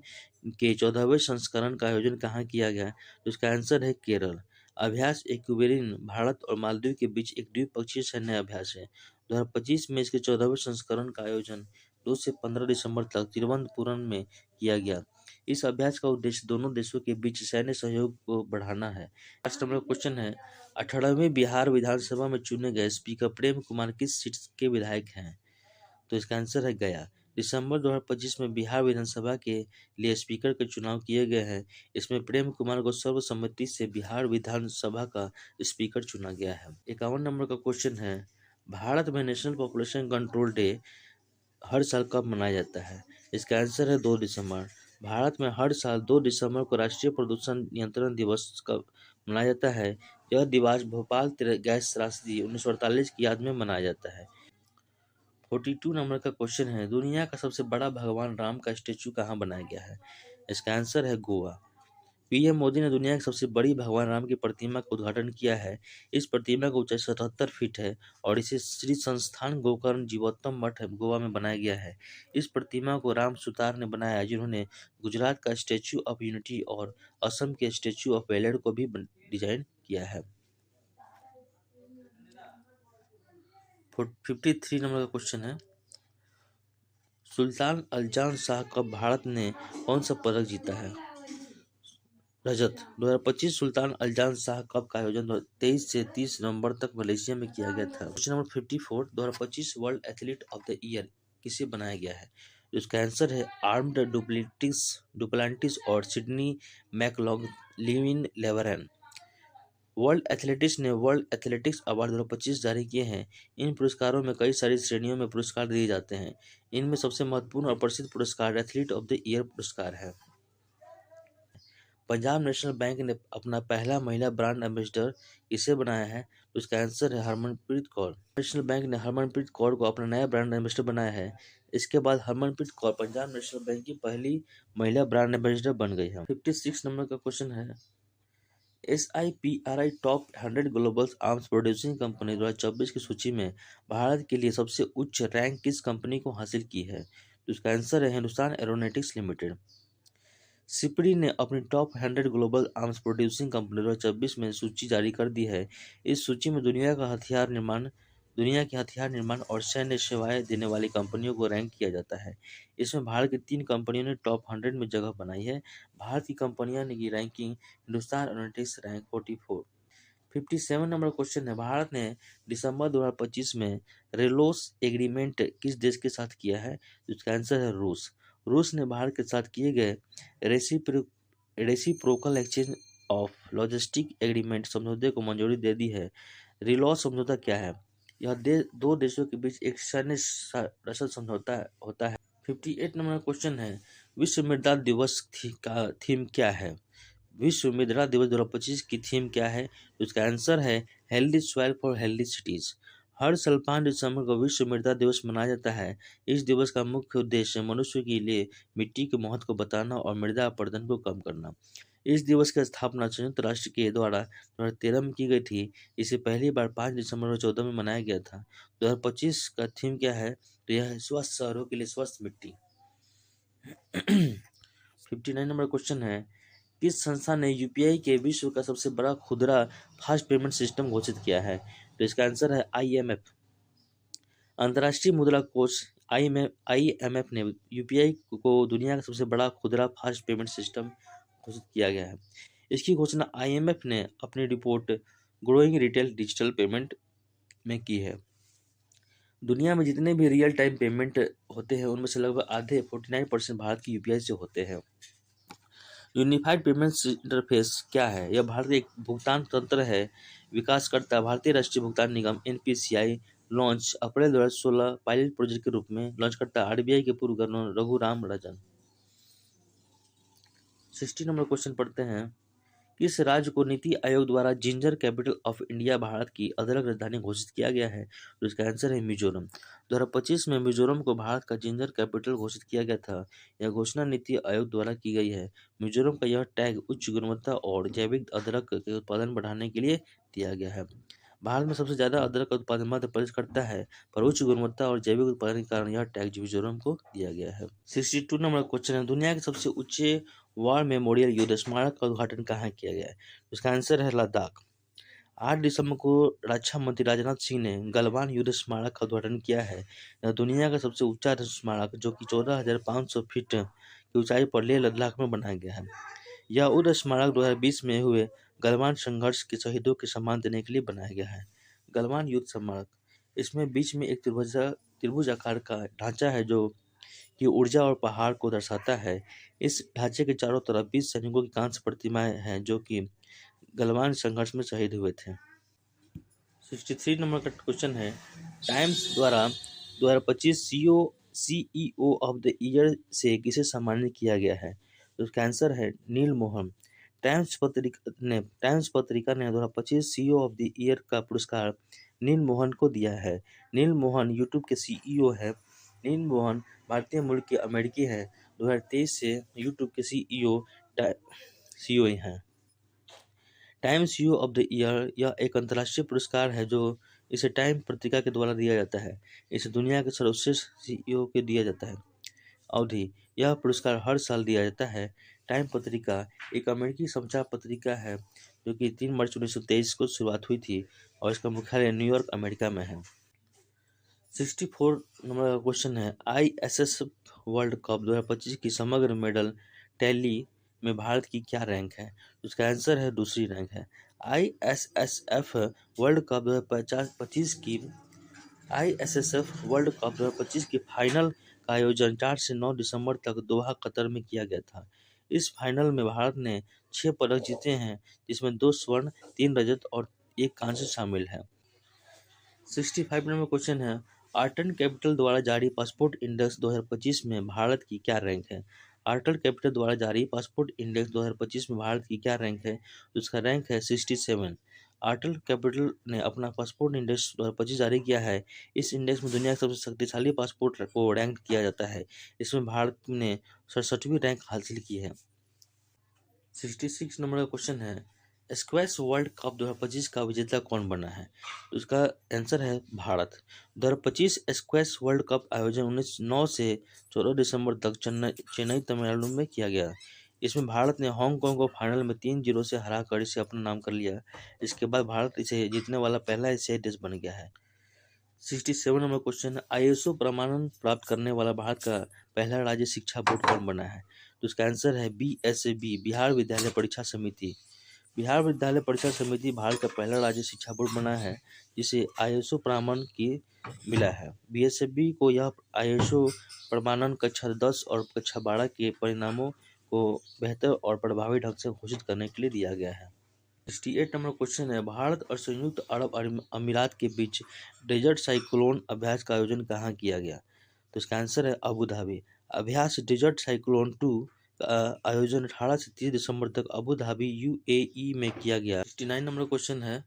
के 14वें संस्करण का आयोजन कहाँ किया गया? तो इसका आंसर है केरल। अभ्यास इक्वेरियन भारत और मालदीव के बीच एक द्विपक्षीय सैन्य अभ्यास है। 2025 में इसके 14वें संस्करण का आयोजन 2 से 15 दिसंबर तक तिरुवनंतपुरम में किया गया। इस अभ्यास का उद्देश्य दोनों देशों के बीच सैन्य सहयोग को बढ़ाना है। 5 नंबर क्वेश्चन है, 18वीं बिहार विधानसभा में चुने गए स्पीकर प्रेम कुमार किस सीट के विधायक हैं? तो इसका आंसर है गया। दिसंबर 2025 में बिहार विधानसभा के लिए स्पीकर के चुनाव किए गए हैं। इसमें प्रेम कुमार को सर्वसम्मति से बिहार विधानसभा का स्पीकर चुना गया है। 51 नंबर का क्वेश्चन है, भारत में नेशनल पॉपुलेशन कंट्रोल डे हर साल कब मनाया जाता है? इसका आंसर है 2 दिसंबर। भारत में हर साल 2 दिसंबर को राष्ट्रीय प्रदूषण नियंत्रण दिवस कब मनाया जाता है? यह दिवस भोपाल गैस त्रासदी 1948 की याद में मनाया जाता है। 42 नंबर का क्वेश्चन है, दुनिया का सबसे बड़ा भगवान राम का स्टेचू कहाँ बनाया गया है? इसका आंसर है गोवा। पीएम मोदी ने दुनिया की सबसे बड़ी भगवान राम की प्रतिमा का उद्घाटन किया है। इस प्रतिमा का ऊंचाई 77 फीट है और इसे श्री संस्थान गोकर्ण जीवोत्तम मठ गोवा में बनाया गया है। इस प्रतिमा को राम सुतार ने बनाया, जिन्होंने गुजरात का स्टैच्यू ऑफ यूनिटी और असम के स्टैच्यू ऑफ वेलेड को भी डिजाइन किया है। 53 नंबर का क्वेश्चन है, सुल्तान अल्जान शाह कब भारत ने कौन सा पदक जीता है? रजत। 2025 सुल्तान अल्जान शाह कप का आयोजन 23 से 30 नवंबर तक मलेशिया में किया गया था। Question number 54, 2025 world athlete of the year किसे बनाया गया है? इसका आंसर है आर्म्ड डुप्लांटिस और सिडनी मैकलॉगलिन लेवरन। वर्ल्ड एथलेटिक्स ने वर्ल्ड एथलेटिक्स अवार्ड 2025 जारी किए हैं। इन पुरस्कारों में कई सारी श्रेणियों में पुरस्कार दिए जाते हैं। इनमें सबसे महत्वपूर्ण और प्रसिद्ध पुरस्कार एथलीट ऑफ द ईयर पुरस्कार है। पंजाब नेशनल बैंक ने अपना पहला महिला ब्रांड एम्बेसडर किसे बनाया है? तो इसका आंसर है हरमनप्रीत कौर। नेशनल बैंक ने हरमनप्रीत कौर को अपना नया ब्रांड एम्बेसडर बनाया है। इसके बाद हरमनप्रीत कौर पंजाब नेशनल बैंक की पहली महिला ब्रांड एम्बेसडर बन गई है। 56 नंबर का क्वेश्चन है, SIPRI top 100 global arms producing company 2024 की सूची में भारत के लिए सबसे उच्च रैंक किस कंपनी को हासिल की है? तो इसका आंसर है हिंदुस्तान एरोनॉटिक्स लिमिटेड। सिपरी ने अपनी top 100 global arms producing company 2024 में सूची जारी कर दी है। इस सूची में दुनिया के हथियार निर्माण और सैन्य सेवाएं देने वाली कंपनियों को रैंक किया जाता है। इसमें भारत की 3 कंपनियों ने टॉप 100 में जगह बनाई है। भारत की कंपनियों की ranking Hindustan aeronautics rank 44। 57 number question है, भारत ने दिसंबर 2025 में रेलोस एग्रीमेंट किस देश के साथ किया है? इसका आंसर है रूस। रूस ने भारत के साथ किए गए reciprocal exchange of logistic agreement समझौते को मंजूरी दे दी है। रिलॉस समझौता क्या है? यह दो देशों के बीच एक सैन्य रसद समझौता होता है। 58 नंबर क्वेश्चन है, विश्व मृदा दिवस का थीम क्या है? विश्व मृदा दिवस 2025 की थीम क्या है? उसका आंसर है healthy soil for healthy cities. हर साल 5 दिसंबर को विश्व मृदा दिवस मनाया जाता है। इस दिवस का मुख्य उद्देश्य मनुष्य के लिए मिट्टी के महत्व को बताना और मृदा अपरदन को कम करना। इस दिवस की स्थापना संयुक्त राष्ट्र के द्वारा 2013 में की गई थी। इसे पहली बार 5 दिसंबर 2014 में मनाया गया था। 2025 का थीम क्या है? तो यह है स्वस्थ शहरों के लिए स्वस्थ मिट्टी। 59 नंबर क्वेश्चन है, किस संस्था ने यूपीआई के विश्व का सबसे बड़ा खुदरा फास्ट पेमेंट सिस्टम घोषित किया है? तो इसका आंसर है IMF। अंतर्राष्ट्रीय मुद्रा कोष IMF ने यूपीआई को दुनिया का सबसे बड़ा खुदरा फास्ट पेमेंट सिस्टम घोषित किया गया है। इसकी घोषणा IMF ने अपनी report growing retail digital payment में की है। दुनिया में जितने भी रियल टाइम पेमेंट होते हैं उनमें से लगभग आधे 49% भारत की यूपीआई से होते हैं। यूनिफाइड पेमेंट्स इंटरफेस क्या है? यह भारत का एक भुगतान तंत्र है। विकासकर्ता भारतीय राष्ट्रीय भुगतान निगम NPCI। लॉन्च अप्रैल 2016 पायलट प्रोजेक्ट के रूप में। लॉन्च करता RBI के पूर्व governor Raghuram Rajan. 60 number question पढ़ते हैं, किस राज्य को नीति आयोग द्वारा ginger capital of India Bharat की अदरक राजधानी घोषित किया गया है? तो इसका आंसर है मिजोरम। 2025 में मिजोरम को भारत का जिंजर कैपिटल घोषित किया गया था। यह घोषणा नीति आयोग द्वारा की गई है। मिजोरम का यह टैग उच्च गुणवत्ता और जैविक अदरक के उत्पादन बढ़ाने के लिए दिया गया है। भारत में सबसे ज्यादा अदरक का उत्पादन मध्य प्रदेश करता है, पर उच्च गुणवत्ता और जैविक उत्पादन के कारण यह टैग मिजोरम को दिया गया है। 62 नंबर क्वेश्चन है, दुनिया के सबसे ऊंचे वॉर मेमोरियल युद्ध स्मारक का उद्घाटन कहाँ किया गया है? इसका आंसर है लद्दाख। 8 दिसंबर को रक्षा मंत्री राजनाथ सिंह ने गलवान युद्ध स्मारक का उद्घाटन किया है। यह दुनिया का सबसे ऊंचा स्मारक जो कि 14,500 फीट की ऊंचाई पर लेह लद्दाख में बनाया गया है। यह युद्ध स्मारक 2020 में हुए गलवान संघर्ष के शहीदों के सम्मान देने के लिए बनाया गया है। गलवान युद्ध स्मारक, इसमें बीच में एक त्रिभुज आकार का ढांचा है जो कि ऊर्जा और पहाड़ को दर्शाता है। इस ढांचे के चारों तरफ 20 सैनिकों की कांस्य प्रतिमाएं हैं जो कि गलवान संघर्ष में शहीद हुए थे। 63 नंबर का क्वेश्चन है, टाइम्स द्वारा 2025 CEO ऑफ द ईयर से किसे सम्मानित किया गया है? तो इसका आंसर है नील मोहन। टाइम्स पत्रिका ने 2025 सीईओ ऑफ द ईयर का पुरस्कार नील मोहन को दिया है। नील मोहन यूट्यूब के सीईओ है। नील मोहन भारतीय मूल के अमेरिकी हैं। 2023 से यूट्यूब के सीईओ हैं। Time CEO of the year यह एक अंतर्राष्ट्रीय पुरस्कार है जो इसे टाइम पत्रिका के द्वारा दिया जाता है। इसे दुनिया के सर्वश्रेष्ठ सीईओ को दिया जाता है। अवधि: यह पुरस्कार हर साल दिया जाता है। टाइम पत्रिका एक अमेरिकी समाचार पत्रिका है जो कि 3 मार्च 1923 को शुरुआत हुई थी और इसका मुख्यालय न्यूयॉर्क, अमेरिका में है। 64 नंबर का क्वेश्चन है, ISSF वर्ल्ड कप 2025 की समग्र मेडल टैली में भारत की क्या रैंक है? उसका आंसर है दूसरी रैंक है। ISSF वर्ल्ड कप 2025 की फाइनल का आयोजन 4 से 9 दिसंबर तक दोहा, कतर में किया गया था। इस फाइनल में भारत ने 6 पदक जीते हैं, जिसमें 2 स्वर्ण, 3 रजत और 1 कांस्य शामिल है। 65 नंबर क्वेश्चन है, आर्टन कैपिटल द्वारा जारी पासपोर्ट इंडेक्स 2025 में भारत की क्या रैंक है? आर्टन कैपिटल द्वारा जारी पासपोर्ट इंडेक्स 2025 में भारत की क्या रैंक है? उसका रैंक है 67। आर्टन कैपिटल ने अपना पासपोर्ट इंडेक्स 2025 जारी किया है। इस इंडेक्स में दुनिया के सबसे शक्तिशाली पासपोर्ट को रैंक किया जाता है। इसमें भारत ने 67वीं रैंक हासिल की है। 66 नंबर का क्वेश्चन है, स्क्वैश वर्ल्ड कप 2025 का विजेता कौन बना है? उसका आंसर है भारत। 2025 स्क्वैश वर्ल्ड कप आयोजन 9 से 14 दिसंबर तक चेन्नई, तमिलनाडु में किया गया। इसमें भारत ने हांगकांग को फाइनल में 3-0 से हराकर इसे अपना नाम कर लिया। इसके बाद भारत इसे जीतने वाला पहला एशियाई देश बन गया है। 67 नंबर क्वेश्चन है, ISO प्रमाणन प्राप्त करने वाला भारत का पहला राज्य शिक्षा बोर्ड कौन बना है? तो इसका आंसर है BSAB, बिहार विद्यालय परीक्षा समिति। बिहार विद्यालय परीक्षा समिति भारत का पहला राज्य शिक्षा बोर्ड बना है जिसे ISO प्रमाणन की मिला है। BSAB को यह ISO प्रमाणन कक्षा 10 और कक्षा 12 के परिणामों को बेहतर और प्रभावी ढंग से घोषित करने के लिए दिया गया है। 68 नंबर क्वेश्चन है, भारत और संयुक्त अरब अमीरात के बीच डेजर्ट साइक्लोन अभ्यास का आयोजन कहाँ किया गया? तो इसका आंसर है अबू धाबी। अभ्यास डेजर्ट साइक्लोन 2 का आयोजन 18 से 30 दिसंबर तक अबू धाबी, UAE में किया गया। 69 नंबर क्वेश्चन है,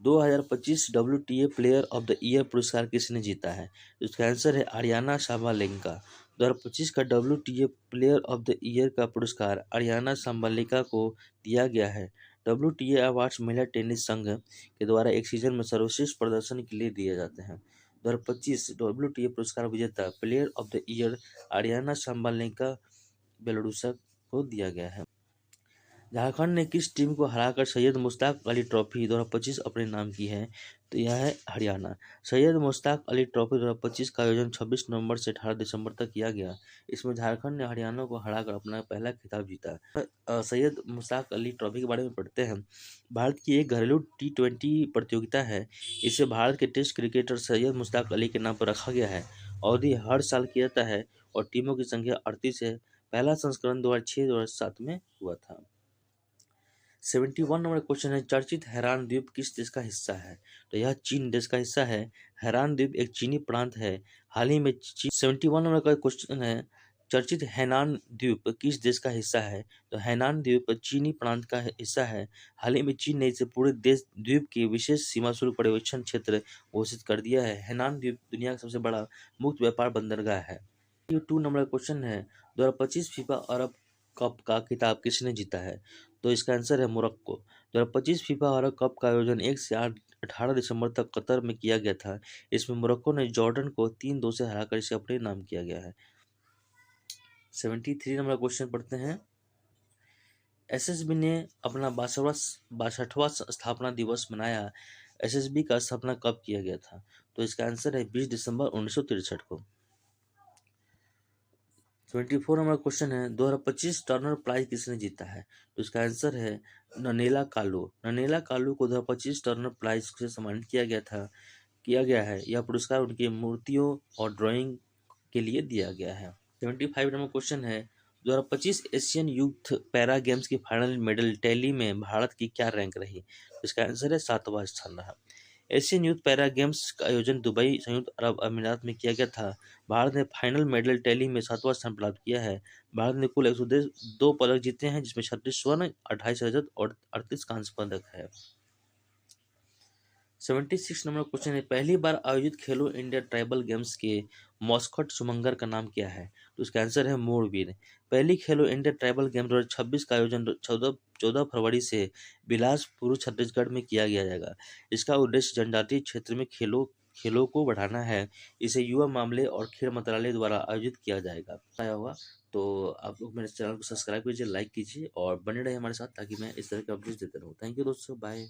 2025 WTA player of the year पुरस्कार किसने जीता है? इसका आंसर है अरियाना साबालेंका। 2025 का WTA player of the year का पुरस्कार अरियाना साबालेंका को दिया गया है। WTA अवार्ड्स महिला टेनिस संघ के द्वारा एक सीजन में सर्वश्रेष्ठ प्रदर्शन के लिए दिए जाते हैं। 2025 WTA पुरस्कार विजेता player of the year Aryna Sabalenka Belarus को दिया गया है। झारखंड ने किस टीम को हराकर सैयद मुश्ताक अली ट्रॉफी 2025 अपने नाम की है? तो यह है हरियाणा। सैयद मुश्ताक अली ट्रॉफी 2025 का आयोजन 26 नवंबर से 18 दिसंबर तक किया गया। इसमें झारखंड ने हरियाणा को हराकर अपना पहला खिताब जीता। सैयद मुश्ताक अली ट्रॉफी के बारे में पढ़ते हैं। भारत की एक घरेलू T20 प्रतियोगिता है। इसे भारत के टेस्ट क्रिकेटर सैयद मुश्ताक अली के नाम पर रखा गया है। अवधि हर साल किया जाता है और टीमों की संख्या 38 है। पहला संस्करण 2006-2007 में हुआ था। 71 नंबर क्वेश्चन है, चर्चित हैरान द्वीप किस देश का हिस्सा है? तो यह चीन देश का हिस्सा है। हैरान द्वीप एक चीनी प्रांत है। हाल ही में 71 नंबर का क्वेश्चन है, चर्चित हैनान द्वीप किस देश का हिस्सा है? तो हैनान द्वीप चीनी प्रांत का हिस्सा है। हाल ही में चीन ने इसे पूरे देश द्वीप के विशेष सीमा शुल्क पर्यवेक्षण क्षेत्र घोषित कर दिया है। हैनान द्वीप दुनिया का सबसे बड़ा मुक्त व्यापार बंदरगाह है। 2 नंबर क्वेश्चन है, 2025 फीफा अरब कप का खिताब किसने जीता है? तो इसका आंसर है मोरक्को। 2025 फीफा अरब कप का आयोजन 1 से 18 दिसंबर तक कतर में किया गया था। इसमें मोरक्को ने जॉर्डन को 3-2 से हराकर इसे अपने नाम किया गया है। 73 नंबर क्वेश्चन पढ़ते हैं, SSB ने अपना 62वां स्थापना दिवस मनाया। SSB का स्थापना कब किया गया था? तो इसका आंसर है 20 दिसंबर 1963 को। 24 नंबर क्वेश्चन है, 2025 टर्नर प्राइज किसने जीता है? तो इसका आंसर है ननेला कालू। ननेला कालू को 2025 टर्नर प्राइज से सम्मानित किया गया है। यह पुरस्कार उनकी मूर्तियों और ड्राइंग के लिए दिया गया है। 75 नंबर क्वेश्चन है, 2025 एशियन यूथ पैरा गेम्स की फाइनल मेडल टैली में भारत की क्या रैंक रही? इसका आंसर है 7वां स्थान रहा। एशियन यूथ पैरा गेम्स का आयोजन दुबई, संयुक्त अरब अमीरात में किया गया था। भारत ने फाइनल मेडल टैली में 7वां स्थान प्राप्त किया है। भारत ने कुल 102 पदक जीते हैं, जिसमें 36 स्वर्ण, 28 रजत और 38 कांस्य पदक है। 76 नंबर क्वेश्चन है, पहली बार आयोजित खेलो इंडिया ट्राइबल गेम्स के मॉस्कट सुमंगर का नाम क्या है? तो इसका आंसर है मोरवीर। पहली खेलो इंडिया ट्राइबल गेम 2026 का आयोजन 14 फरवरी से बिलासपुर छत्तीसगढ़ में किया गया जाएगा। इसका उद्देश्य जनजातीय क्षेत्र में खेलों को बढ़ाना है। इसे युवा मामले और खेल मंत्रालय द्वारा आयोजित किया जाएगा। आया होगा तो आप लोग मेरे चैनल को सब्सक्राइब कीजिए, लाइक कीजिए और बने रहे हमारे साथ, ताकि मैं इस तरह के अपडेट्स देता रहूँ। थैंक यू दोस्तों, बाय।